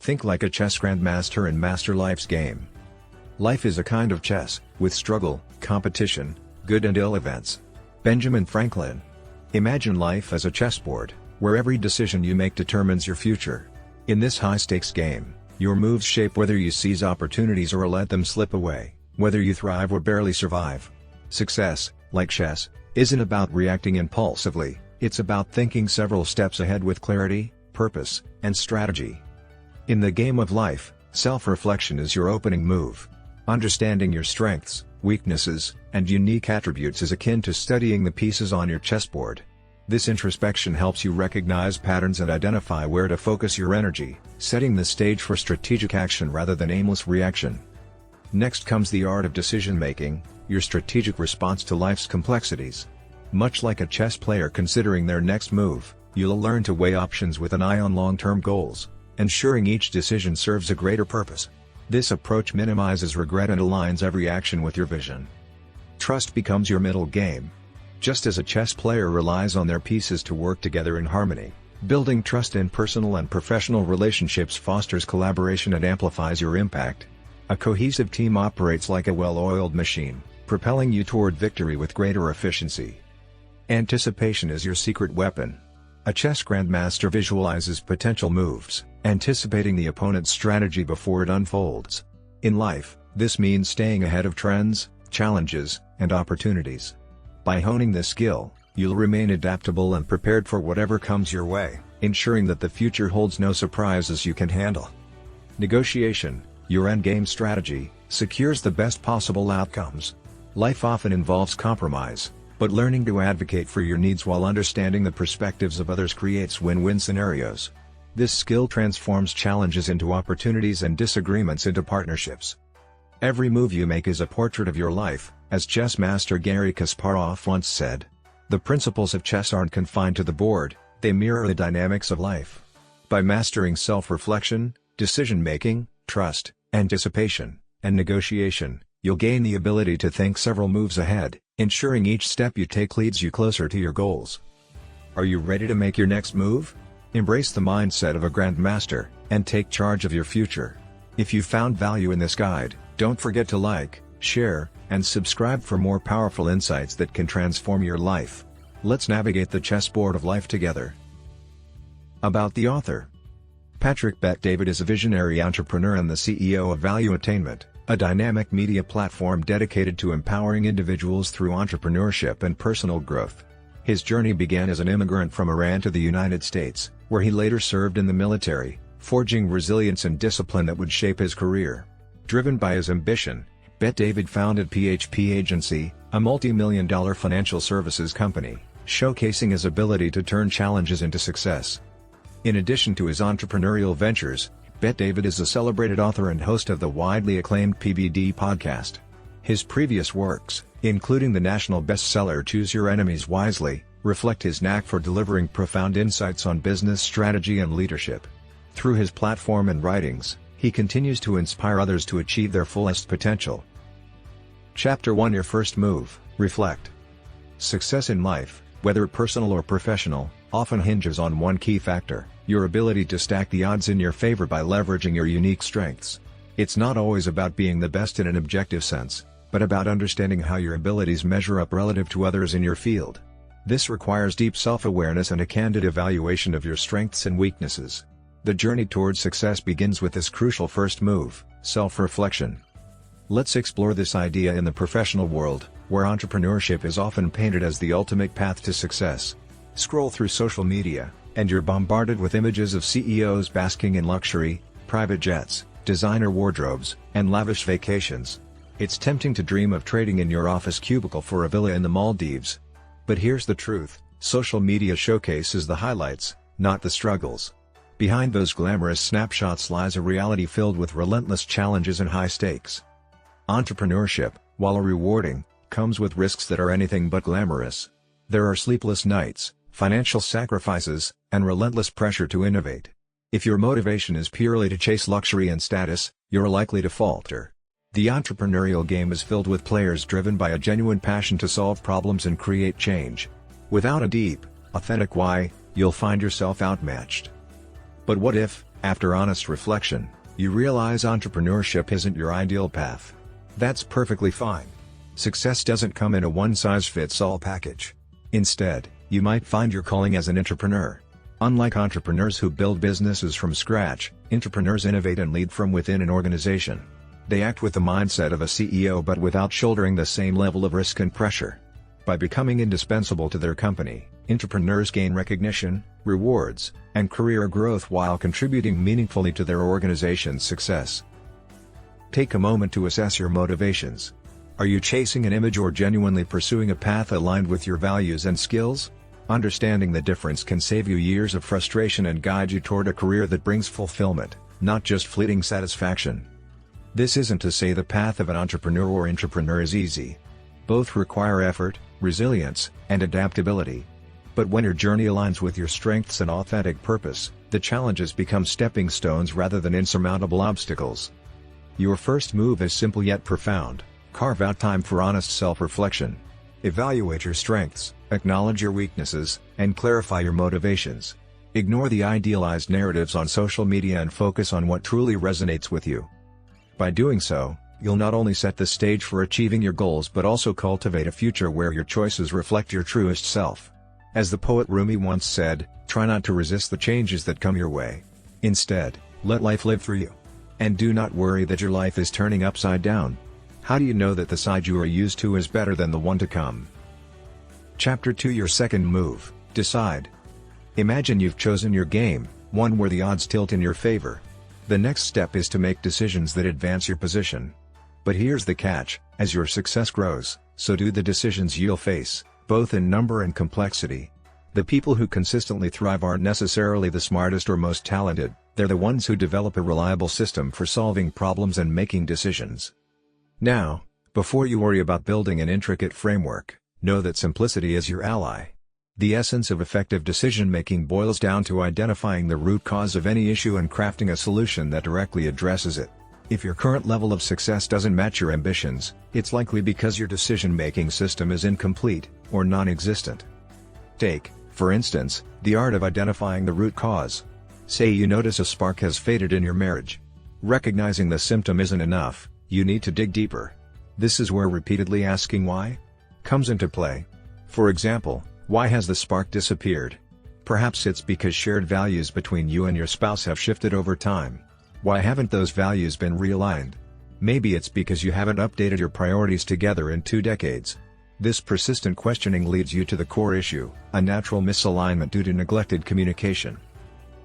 Think like a chess grandmaster and master life's game. Life is a kind of chess, with struggle, competition, good and ill events. Benjamin Franklin. Imagine life as a chessboard, where every decision you make determines your future. In this high-stakes game, your moves shape whether you seize opportunities or let them slip away, whether you thrive or barely survive. Success, like chess, isn't about reacting impulsively, it's about thinking several steps ahead with clarity, purpose, and strategy. In the game of life, self-reflection is your opening move. Understanding your strengths, weaknesses, and unique attributes is akin to studying the pieces on your chessboard. This introspection helps you recognize patterns and identify where to focus your energy, setting the stage for strategic action rather than aimless reaction. Next comes the art of decision-making, your strategic response to life's complexities. Much like a chess player considering their next move, you'll learn to weigh options with an eye on long-term goals, ensuring each decision serves a greater purpose. This approach minimizes regret and aligns every action with your vision. Trust becomes your middle game. Just as a chess player relies on their pieces to work together in harmony, building trust in personal and professional relationships fosters collaboration and amplifies your impact. A cohesive team operates like a well-oiled machine, propelling you toward victory with greater efficiency. Anticipation is your secret weapon. A chess grandmaster visualizes potential moves, anticipating the opponent's strategy before it unfolds. In life, this means staying ahead of trends, challenges, and opportunities. By honing this skill, you'll remain adaptable and prepared for whatever comes your way, ensuring that the future holds no surprises you can handle. Negotiation, your endgame strategy, secures the best possible outcomes. Life often involves compromise, but learning to advocate for your needs while understanding the perspectives of others creates win-win scenarios. This skill transforms challenges into opportunities and disagreements into partnerships. Every move you make is a portrait of your life, as chess master Garry Kasparov once said. The principles of chess aren't confined to the board, they mirror the dynamics of life. By mastering self-reflection, decision-making, trust, anticipation, and negotiation, you'll gain the ability to think several moves ahead, ensuring each step you take leads you closer to your goals. Are you ready to make your next move? Embrace the mindset of a grandmaster, and take charge of your future. If you found value in this guide, don't forget to like, share, and subscribe for more powerful insights that can transform your life. Let's navigate the chessboard of life together. About the author. Patrick Bet-David is a visionary entrepreneur and the CEO of Value Attainment, a dynamic media platform dedicated to empowering individuals through entrepreneurship and personal growth. His journey began as an immigrant from Iran to the United States, where he later served in the military, forging resilience and discipline that would shape his career. Driven by his ambition, Bet-David founded PHP Agency, a multi-million-dollar financial services company, showcasing his ability to turn challenges into success. In addition to his entrepreneurial ventures, Bet-David is a celebrated author and host of the widely acclaimed PBD podcast. His previous works, including the national bestseller Choose Your Enemies Wisely, reflect his knack for delivering profound insights on business strategy and leadership. Through his platform and writings, he continues to inspire others to achieve their fullest potential. Chapter 1: Your First Move. Reflect. Success in life, whether personal or professional, often hinges on one key factor: your ability to stack the odds in your favor by leveraging your unique strengths. It's not always about being the best in an objective sense, but about understanding how your abilities measure up relative to others in your field. This requires deep self-awareness and a candid evaluation of your strengths and weaknesses. The journey towards success begins with this crucial first move: self-reflection. Let's explore this idea in the professional world, where entrepreneurship is often painted as the ultimate path to success. Scroll through social media, and you're bombarded with images of CEOs basking in luxury, private jets, designer wardrobes, and lavish vacations. It's tempting to dream of trading in your office cubicle for a villa in the Maldives. But here's the truth: social media showcases the highlights, not the struggles. Behind those glamorous snapshots lies a reality filled with relentless challenges and high stakes. Entrepreneurship, while rewarding, comes with risks that are anything but glamorous. There are sleepless nights, financial sacrifices, and relentless pressure to innovate. If your motivation is purely to chase luxury and status, you're likely to falter. The entrepreneurial game is filled with players driven by a genuine passion to solve problems and create change. Without a deep, authentic why, you'll find yourself outmatched. But what if, After honest reflection, you realize entrepreneurship isn't your ideal path. That's perfectly fine. Success doesn't come in a one-size-fits-all package. Instead, you might find your calling as an entrepreneur. Unlike entrepreneurs who build businesses from scratch, entrepreneurs innovate and lead from within an organization. They act with the mindset of a CEO but without shouldering the same level of risk and pressure. By becoming indispensable to their company, entrepreneurs gain recognition, rewards, and career growth while contributing meaningfully to their organization's success. Take a moment to assess your motivations. Are you chasing an image or genuinely pursuing a path aligned with your values and skills? Understanding the difference can save you years of frustration and guide you toward a career that brings fulfillment, not just fleeting satisfaction. This isn't to say the path of an entrepreneur or intrapreneur is easy. Both require effort, resilience, and adaptability. But when your journey aligns with your strengths and authentic purpose, the challenges become stepping stones rather than insurmountable obstacles. Your first move is simple yet profound: carve out time for honest self-reflection. Evaluate your strengths, acknowledge your weaknesses, and clarify your motivations. Ignore the idealized narratives on social media and focus on what truly resonates with you. By doing so, you'll not only set the stage for achieving your goals but also cultivate a future where your choices reflect your truest self. As the poet Rumi once said, try not to resist the changes that come your way. Instead, let life live through you. And do not worry that your life is turning upside down. How do you know that the side you are used to is better than the one to come? Chapter 2: Your second move, decide. Imagine you've chosen your game, one where the odds tilt in your favor. The next step is to make decisions that advance your position. But here's the catch: as your success grows, so do the decisions you'll face, both in number and complexity. The people who consistently thrive aren't necessarily the smartest or most talented, they're the ones who develop a reliable system for solving problems and making decisions. Now, before you worry about building an intricate framework, know that simplicity is your ally. The essence of effective decision-making boils down to identifying the root cause of any issue and crafting a solution that directly addresses it. If your current level of success doesn't match your ambitions, it's likely because your decision-making system is incomplete, or non-existent. Take, for instance, the art of identifying the root cause. Say you notice a spark has faded in your marriage. Recognizing the symptom isn't enough, you need to dig deeper. This is where repeatedly asking why comes into play. For example, why has the spark disappeared? Perhaps it's because shared values between you and your spouse have shifted over time. Why haven't those values been realigned? Maybe it's because you haven't updated your priorities together in 2 decades. This persistent questioning leads you to the core issue, a natural misalignment due to neglected communication.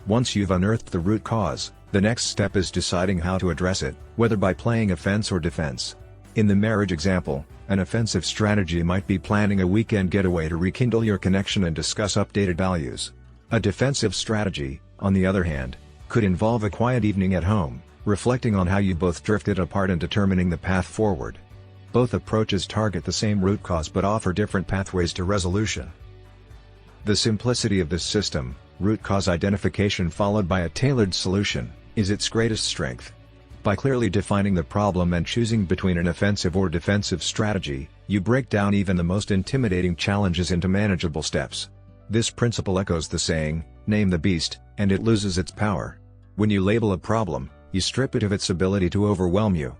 Once you've unearthed the root cause, the next step is deciding how to address it, whether by playing offense or defense. In the marriage example, an offensive strategy might be planning a weekend getaway to rekindle your connection and discuss updated values. A defensive strategy, on the other hand, could involve a quiet evening at home, reflecting on how you both drifted apart and determining the path forward. Both approaches target the same root cause but offer different pathways to resolution. The simplicity of this system, root cause identification followed by a tailored solution, is its greatest strength. By clearly defining the problem and choosing between an offensive or defensive strategy, you break down even the most intimidating challenges into manageable steps. This principle echoes the saying, "Name the beast, and it loses its power." When you label a problem, you strip it of its ability to overwhelm you.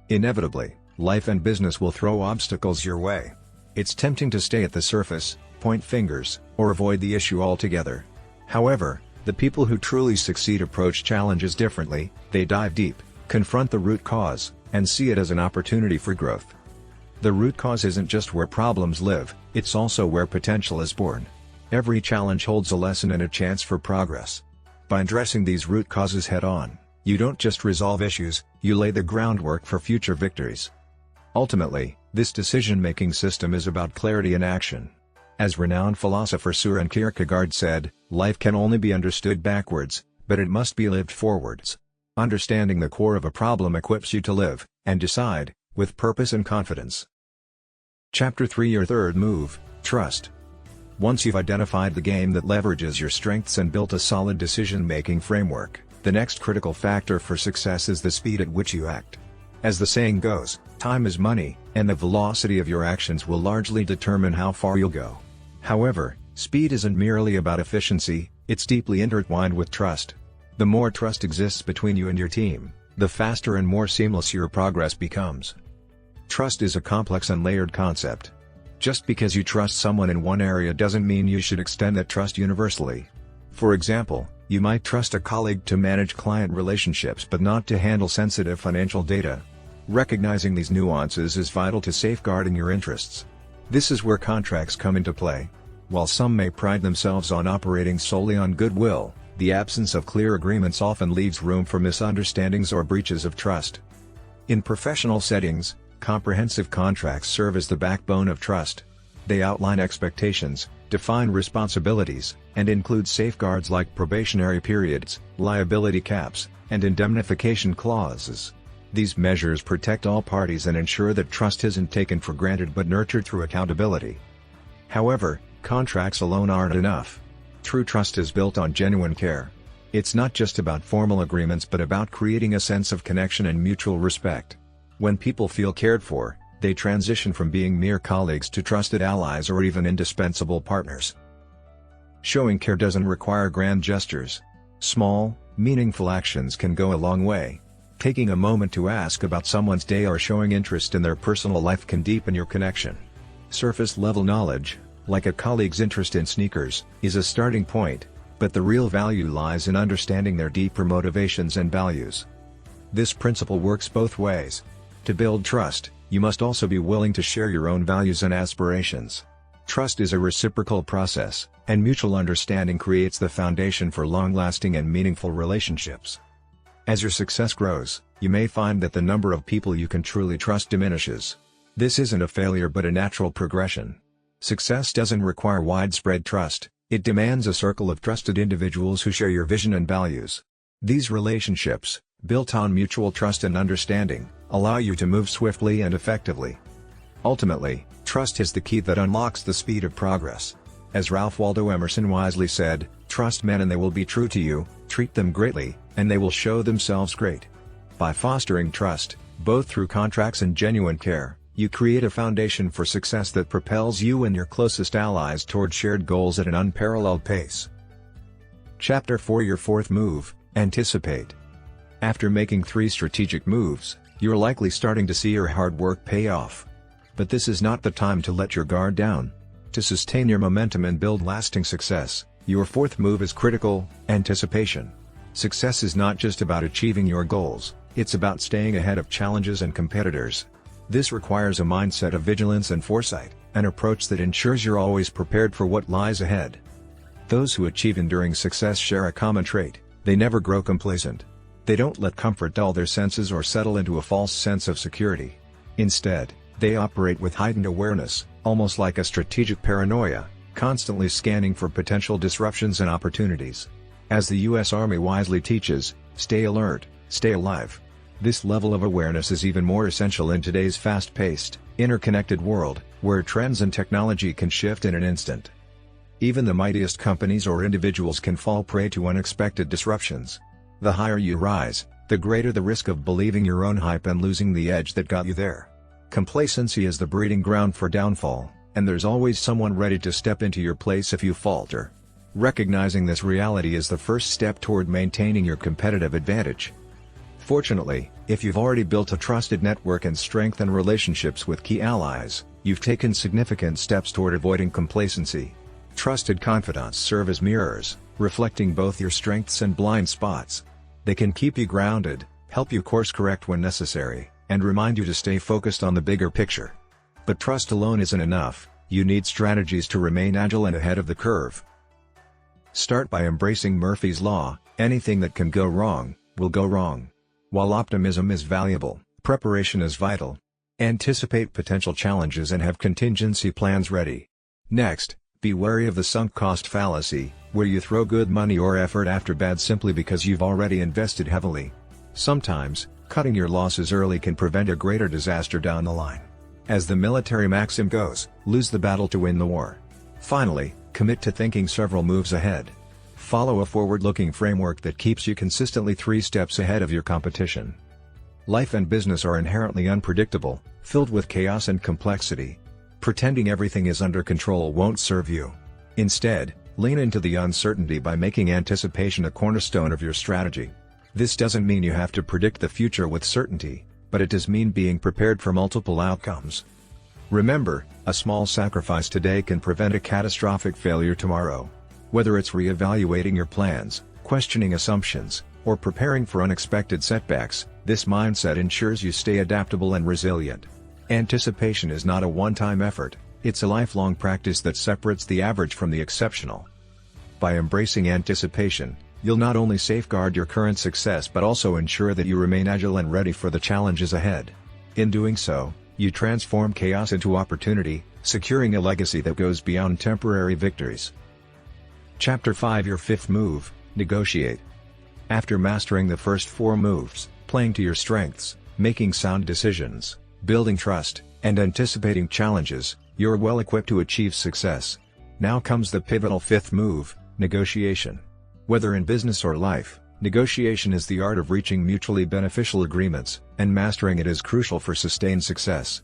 Inevitably, life and business will throw obstacles your way. It's tempting to stay at the surface, point fingers, or avoid the issue altogether. However, the people who truly succeed approach challenges differently. They dive deep, confront the root cause, and see it as an opportunity for growth. The root cause isn't just where problems live, it's also where potential is born. Every challenge holds a lesson and a chance for progress. By addressing these root causes head-on, you don't just resolve issues, you lay the groundwork for future victories. Ultimately, this decision-making system is about clarity in action. As renowned philosopher Søren Kierkegaard said, life can only be understood backwards, but it must be lived forwards. Understanding the core of a problem equips you to live, and decide, with purpose and confidence. Chapter 3: Your third move, trust. Once you've identified the game that leverages your strengths and built a solid decision-making framework, the next critical factor for success is the speed at which you act. As the saying goes, time is money, and the velocity of your actions will largely determine how far you'll go. However, speed isn't merely about efficiency, it's deeply intertwined with trust. The more trust exists between you and your team, the faster and more seamless your progress becomes. Trust is a complex and layered concept. Just because you trust someone in one area doesn't mean you should extend that trust universally. For example, you might trust a colleague to manage client relationships but not to handle sensitive financial data. Recognizing these nuances is vital to safeguarding your interests. This is where contracts come into play. While some may pride themselves on operating solely on goodwill, the absence of clear agreements often leaves room for misunderstandings or breaches of trust. In professional settings, comprehensive contracts serve as the backbone of trust. They outline expectations, define responsibilities, and include safeguards like probationary periods, liability caps, and indemnification clauses. These measures protect all parties and ensure that trust isn't taken for granted but nurtured through accountability. However, contracts alone aren't enough. True trust is built on genuine care. It's not just about formal agreements but about creating a sense of connection and mutual respect. When people feel cared for, they transition from being mere colleagues to trusted allies or even indispensable partners. Showing care doesn't require grand gestures. Small, meaningful actions can go a long way. Taking a moment to ask about someone's day or showing interest in their personal life can deepen your connection. Surface-level knowledge, like a colleague's interest in sneakers, is a starting point, but the real value lies in understanding their deeper motivations and values. This principle works both ways. To build trust, you must also be willing to share your own values and aspirations. Trust is a reciprocal process, and mutual understanding creates the foundation for long-lasting and meaningful relationships. As your success grows, you may find that the number of people you can truly trust diminishes. This isn't a failure but a natural progression. Success doesn't require widespread trust, it demands a circle of trusted individuals who share your vision and values. These relationships, built on mutual trust and understanding, allow you to move swiftly and effectively. Ultimately, trust is the key that unlocks the speed of progress. As Ralph Waldo Emerson wisely said, "Trust men and they will be true to you, treat them greatly, and they will show themselves great." By fostering trust, both through contracts and genuine care, you create a foundation for success that propels you and your closest allies toward shared goals at an unparalleled pace. Chapter 4: Your fourth move, anticipate. After making 3 strategic moves, you're likely starting to see your hard work pay off. But this is not the time to let your guard down. To sustain your momentum and build lasting success, your fourth move is critical: anticipation. Success is not just about achieving your goals, it's about staying ahead of challenges and competitors. This requires a mindset of vigilance and foresight, an approach that ensures you're always prepared for what lies ahead. Those who achieve enduring success share a common trait: they never grow complacent. They don't let comfort dull their senses or settle into a false sense of security. Instead, they operate with heightened awareness, almost like a strategic paranoia, constantly scanning for potential disruptions and opportunities. As the U.S. Army wisely teaches, stay alert, stay alive. This level of awareness is even more essential in today's fast-paced, interconnected world, where trends and technology can shift in an instant. Even the mightiest companies or individuals can fall prey to unexpected disruptions. The higher you rise, the greater the risk of believing your own hype and losing the edge that got you there. Complacency is the breeding ground for downfall, and there's always someone ready to step into your place if you falter. Recognizing this reality is the first step toward maintaining your competitive advantage. Fortunately, if you've already built a trusted network and strengthened relationships with key allies, you've taken significant steps toward avoiding complacency. Trusted confidants serve as mirrors, reflecting both your strengths and blind spots. They can keep you grounded, help you course correct when necessary, and remind you to stay focused on the bigger picture. But trust alone isn't enough, you need strategies to remain agile and ahead of the curve. Start by embracing Murphy's Law: anything that can go wrong, will go wrong. While optimism is valuable, preparation is vital. Anticipate potential challenges and have contingency plans ready. Next, be wary of the sunk cost fallacy, where you throw good money or effort after bad simply because you've already invested heavily. Sometimes, cutting your losses early can prevent a greater disaster down the line. As the military maxim goes, lose the battle to win the war. Finally, commit to thinking several moves ahead. Follow a forward-looking framework that keeps you consistently 3 steps ahead of your competition. Life and business are inherently unpredictable, filled with chaos and complexity. Pretending everything is under control won't serve you. Instead, Lean into the uncertainty by making anticipation a cornerstone of your strategy. This doesn't mean you have to predict the future with certainty, but it does mean being prepared for multiple outcomes. Remember, a small sacrifice today can prevent a catastrophic failure tomorrow. Whether it's reevaluating your plans, questioning assumptions, or preparing for unexpected setbacks, this mindset ensures you stay adaptable and resilient. Anticipation is not a one-time effort, it's a lifelong practice that separates the average from the exceptional. By embracing anticipation, you'll not only safeguard your current success but also ensure that you remain agile and ready for the challenges ahead. In doing so, you transform chaos into opportunity, securing a legacy that goes beyond temporary victories. Chapter 5 Your fifth move, negotiate. After mastering the first 4 moves, playing to your strengths, making sound decisions, building trust, and anticipating challenges, you're well equipped to achieve success. Now comes the pivotal 5th move, negotiation. Whether in business or life, negotiation is the art of reaching mutually beneficial agreements, and mastering it is crucial for sustained success.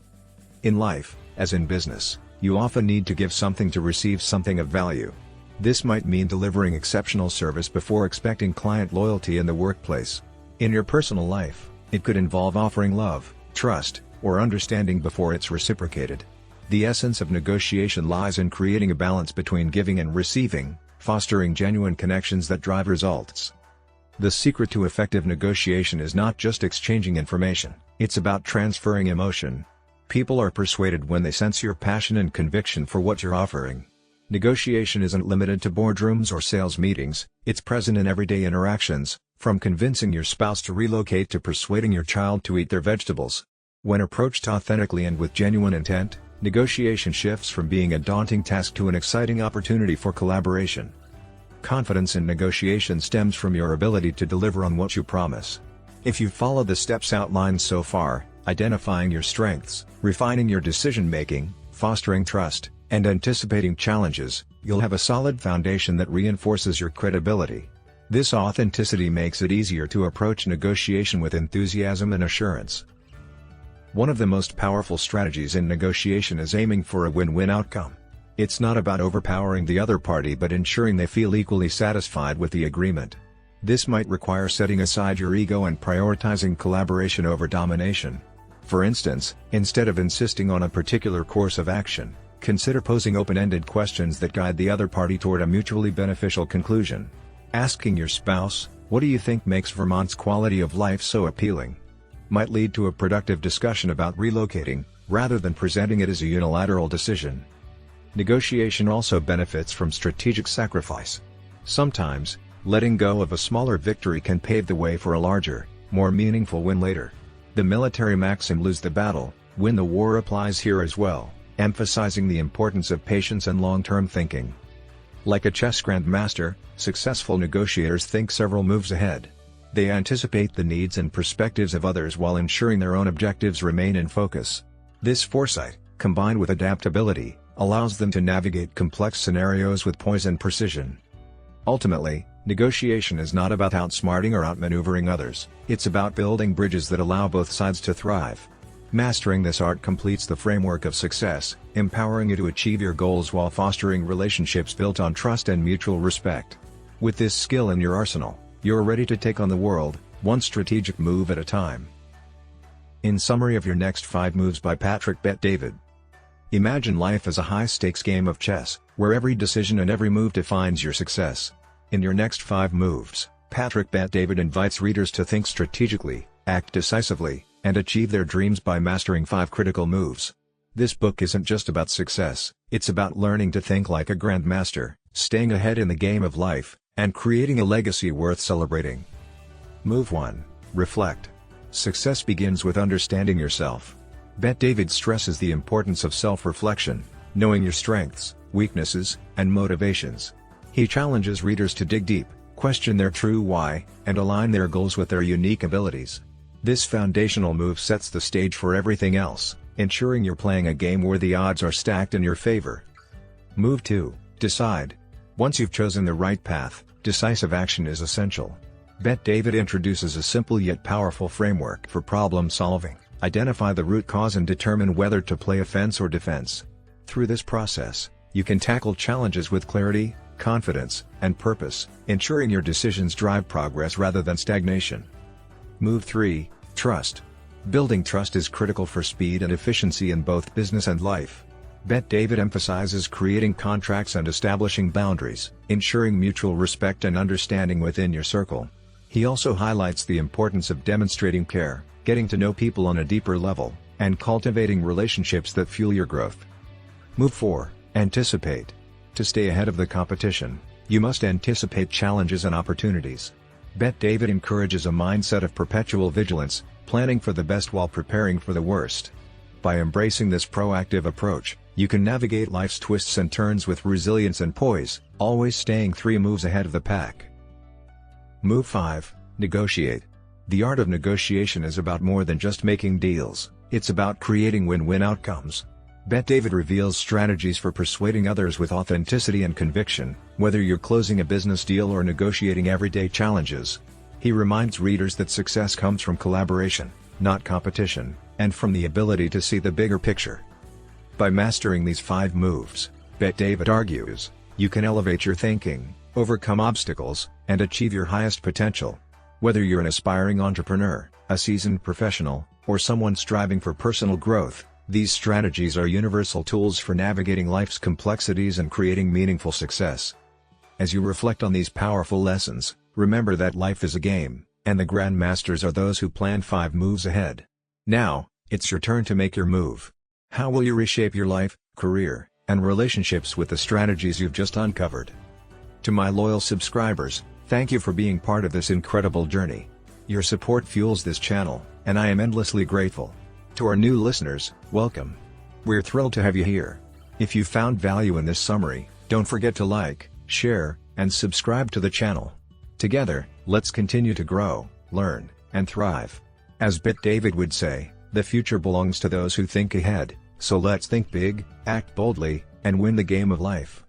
In life, as in business, you often need to give something to receive something of value. This might mean delivering exceptional service before expecting client loyalty in the workplace. In your personal life, it could involve offering love, trust, or understanding before it's reciprocated. The essence of negotiation lies in creating a balance between giving and receiving, fostering genuine connections that drive results. The secret to effective negotiation is not just exchanging information, it's about transferring emotion. People are persuaded when they sense your passion and conviction for what you're offering. Negotiation isn't limited to boardrooms or sales meetings, it's present in everyday interactions, from convincing your spouse to relocate to persuading your child to eat their vegetables. When approached authentically and with genuine intent, negotiation shifts from being a daunting task to an exciting opportunity for collaboration. Confidence in negotiation stems from your ability to deliver on what you promise. If you follow the steps outlined so far, identifying your strengths, refining your decision-making, fostering trust, and anticipating challenges, you'll have a solid foundation that reinforces your credibility. This authenticity makes it easier to approach negotiation with enthusiasm and assurance. One of the most powerful strategies in negotiation is aiming for a win-win outcome. It's not about overpowering the other party but ensuring they feel equally satisfied with the agreement. This might require setting aside your ego and prioritizing collaboration over domination. For instance, instead of insisting on a particular course of action, consider posing open-ended questions that guide the other party toward a mutually beneficial conclusion. Asking your spouse, "What do you think makes Vermont's quality of life so appealing?" might lead to a productive discussion about relocating, rather than presenting it as a unilateral decision. Negotiation also benefits from strategic sacrifice. Sometimes, letting go of a smaller victory can pave the way for a larger, more meaningful win later. The military maxim "lose the battle, win the war" applies here as well, emphasizing the importance of patience and long-term thinking. Like a chess grandmaster, successful negotiators think several moves ahead. They anticipate the needs and perspectives of others while ensuring their own objectives remain in focus. This foresight, combined with adaptability, allows them to navigate complex scenarios with poise and precision. Ultimately, negotiation is not about outsmarting or outmaneuvering others, it's about building bridges that allow both sides to thrive. Mastering this art completes the framework of success, empowering you to achieve your goals while fostering relationships built on trust and mutual respect. With this skill in your arsenal, you're ready to take on the world, one strategic move at a time. In summary of Your Next 5 Moves by Patrick Bet-David. Imagine life as a high-stakes game of chess, where every decision and every move defines your success. In Your Next 5 Moves, Patrick Bet-David invites readers to think strategically, act decisively, and achieve their dreams by mastering 5 critical moves. This book isn't just about success, it's about learning to think like a grandmaster, staying ahead in the game of life, and creating a legacy worth celebrating. Move 1. Reflect. Success begins with understanding yourself. Bet-David stresses the importance of self-reflection, knowing your strengths, weaknesses, and motivations. He challenges readers to dig deep, question their true why, and align their goals with their unique abilities. This foundational move sets the stage for everything else, ensuring you're playing a game where the odds are stacked in your favor. Move 2. Decide. Once you've chosen the right path, decisive action is essential. Bet-David introduces a simple yet powerful framework for problem solving. Identify the root cause and determine whether to play offense or defense. Through this process, you can tackle challenges with clarity, confidence, and purpose, ensuring your decisions drive progress rather than stagnation. Move 3. Trust. Building trust is critical for speed and efficiency in both business and life. Bet David emphasizes creating contracts and establishing boundaries, ensuring mutual respect and understanding within your circle. He also highlights the importance of demonstrating care, getting to know people on a deeper level, and cultivating relationships that fuel your growth. Move 4. Anticipate. To stay ahead of the competition, you must anticipate challenges and opportunities. Bet David encourages a mindset of perpetual vigilance, planning for the best while preparing for the worst. By embracing this proactive approach, you can navigate life's twists and turns with resilience and poise, always staying 3 moves ahead of the pack. Move 5. Negotiate. The art of negotiation is about more than just making deals, it's about creating win-win outcomes. Bet David reveals strategies for persuading others with authenticity and conviction, whether you're closing a business deal or negotiating everyday challenges. He reminds readers that success comes from collaboration, not competition, and from the ability to see the bigger picture. By mastering these 5 moves, Bet David argues, you can elevate your thinking, overcome obstacles, and achieve your highest potential. Whether you're an aspiring entrepreneur, a seasoned professional, or someone striving for personal growth, these strategies are universal tools for navigating life's complexities and creating meaningful success. As you reflect on these powerful lessons, remember that life is a game, and the grandmasters are those who plan 5 moves ahead. Now, it's your turn to make your move. How will you reshape your life, career, and relationships with the strategies you've just uncovered? To my loyal subscribers, thank you for being part of this incredible journey. Your support fuels this channel, and I am endlessly grateful. To our new listeners, welcome. We're thrilled to have you here. If you found value in this summary, don't forget to like, share, and subscribe to the channel. Together, let's continue to grow, learn, and thrive. As Bet David would say, the future belongs to those who think ahead, so let's think big, act boldly, and win the game of life.